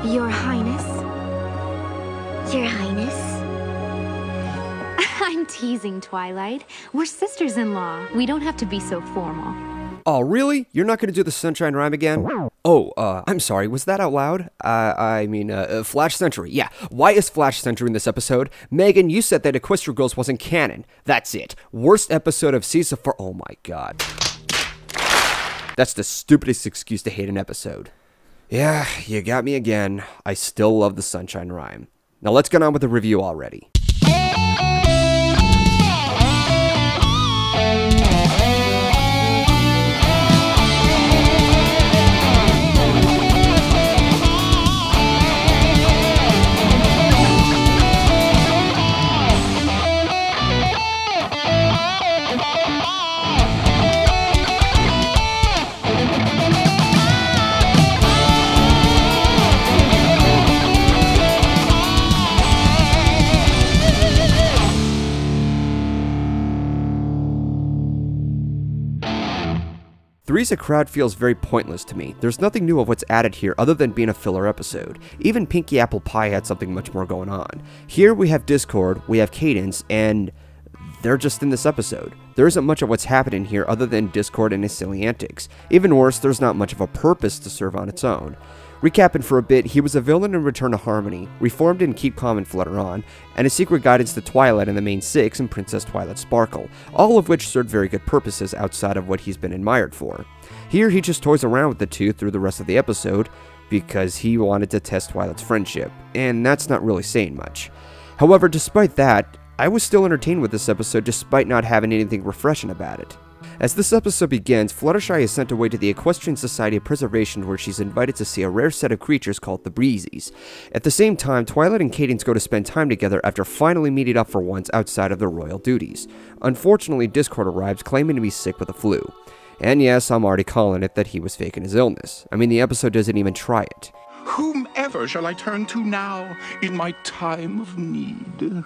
Your Highness? Your Highness? I'm teasing, Twilight. We're sisters-in-law. We don't have to be so formal. Oh, really? You're not gonna do the sunshine rhyme again? Oh, I'm sorry, was that out loud? Flash Century, yeah. Why is Flash Century in this episode? Megan, you said that Equestria Girls wasn't canon. That's it. Worst episode of season 4, oh my god. That's the stupidest excuse to hate an episode. Yeah, you got me again. I still love the sunshine rhyme. Now let's get on with the review already. Three's crowd feels very pointless to me. There's nothing new of what's added here other than being a filler episode. Even Pinky Apple Pie had something much more going on. Here we have Discord, we have Cadence, and they're just in this episode. There isn't much of what's happening here other than Discord and his silly antics. Even worse, there's not much of a purpose to serve on its own. Recapping for a bit, he was a villain in Return to Harmony, reformed in Keep Calm and Flutter On, and a secret guidance to Twilight in the main 6 and Princess Twilight Sparkle, all of which served very good purposes outside of what he's been admired for. Here he just toys around with the two through the rest of the episode, because he wanted to test Twilight's friendship, and that's not really saying much. However, despite that, I was still entertained with this episode despite not having anything refreshing about it. As this episode begins, Fluttershy is sent away to the Equestrian Society of Preservation where she's invited to see a rare set of creatures called the Breezies. At the same time, Twilight and Cadence go to spend time together after finally meeting up for once outside of their royal duties. Unfortunately, Discord arrives claiming to be sick with the flu. And yes, I'm already calling it that he was faking his illness. I mean, the episode doesn't even try it. Whomever shall I turn to now in my time of need?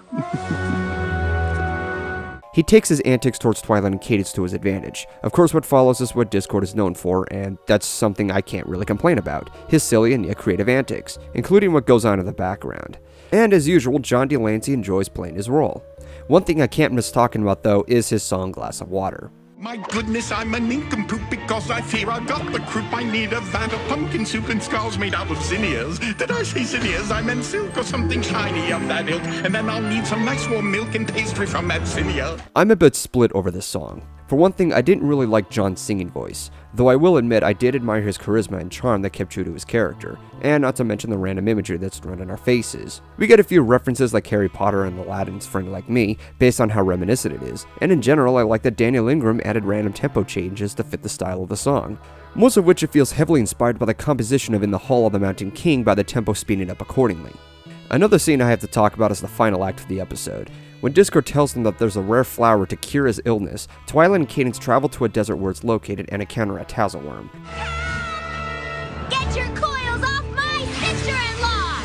He takes his antics towards Twilight and Cadence to his advantage. Of course, what follows is what Discord is known for, and that's something I can't really complain about. His silly and yet creative antics, including what goes on in the background. And as usual, John Delancey enjoys playing his role. One thing I can't miss talking about though is his song Glass of Water. My goodness, I'm a nincompoop because I fear I've got the croup. I need a vat of pumpkin soup and skulls made out of zinnias. Did I say zinnias? I meant silk or something shiny of that ilk. And then I'll need some nice warm milk and pastry from that zinnia. I'm a bit split over this song. For one thing, I didn't really like John's singing voice, though I will admit I did admire his charisma and charm that kept true to his character, and not to mention the random imagery that's thrown in our faces. We get a few references like Harry Potter and Aladdin's Friend Like Me, based on how reminiscent it is, and in general I like that Daniel Ingram added random tempo changes to fit the style of the song, most of which it feels heavily inspired by the composition of In the Hall of the Mountain King by the tempo speeding up accordingly. Another scene I have to talk about is the final act of the episode. When Discord tells them that there's a rare flower to cure his illness, Twilight and Cadence travel to a desert where it's located and encounter a Tazzleworm. Get your coils off my sister-in-law!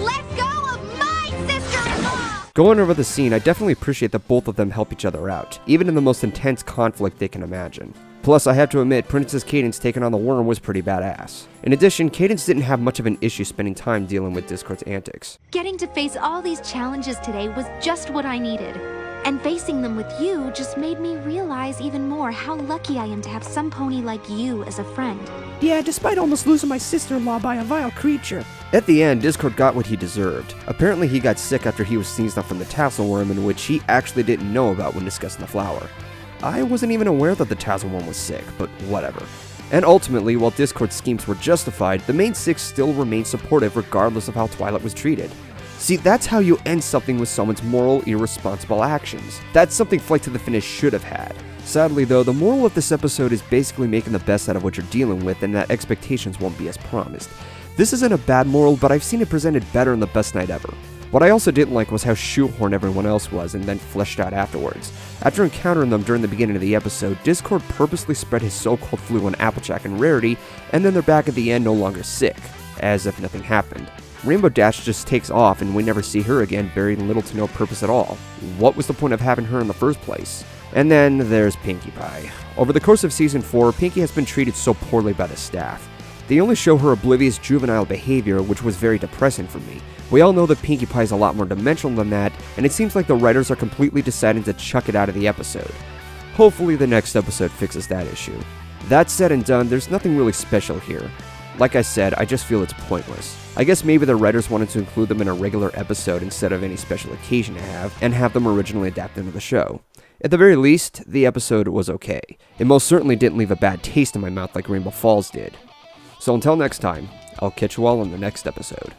Let go of my sister-in-law! Going over the scene, I definitely appreciate that both of them help each other out, even in the most intense conflict they can imagine. Plus, I have to admit, Princess Cadence taking on the worm was pretty badass. In addition, Cadence didn't have much of an issue spending time dealing with Discord's antics. Getting to face all these challenges today was just what I needed. And facing them with you just made me realize even more how lucky I am to have some pony like you as a friend. Yeah, despite almost losing my sister-in-law by a vile creature. At the end, Discord got what he deserved. Apparently he got sick after he was sneezed on from the Tazzleworm, in which he actually didn't know about when discussing the flower. I wasn't even aware that the Tazzleworm was sick, but whatever. And ultimately, while Discord's schemes were justified, the main 6 still remained supportive regardless of how Twilight was treated. See, that's how you end something with someone's moral, irresponsible actions. That's something Flight to the Finish should have had. Sadly though, the moral of this episode is basically making the best out of what you're dealing with and that expectations won't be as promised. This isn't a bad moral, but I've seen it presented better in The Best Night Ever. What I also didn't like was how shoehorned everyone else was and then fleshed out afterwards. After encountering them during the beginning of the episode, Discord purposely spread his so-called flu on Applejack and Rarity, and then they're back at the end no longer sick, as if nothing happened. Rainbow Dash just takes off and we never see her again, very little to no purpose at all. What was the point of having her in the first place? And then there's Pinkie Pie. Over the course of Season 4, Pinkie has been treated so poorly by the staff. They only show her oblivious juvenile behavior, which was very depressing for me. We all know that Pinkie Pie is a lot more dimensional than that, and it seems like the writers are completely deciding to chuck it out of the episode. Hopefully the next episode fixes that issue. That said and done, there's nothing really special here. Like I said, I just feel it's pointless. I guess maybe the writers wanted to include them in a regular episode instead of any special occasion to have, and have them originally adapted into the show. At the very least, the episode was okay. It most certainly didn't leave a bad taste in my mouth like Rainbow Falls did. So until next time, I'll catch you all in the next episode.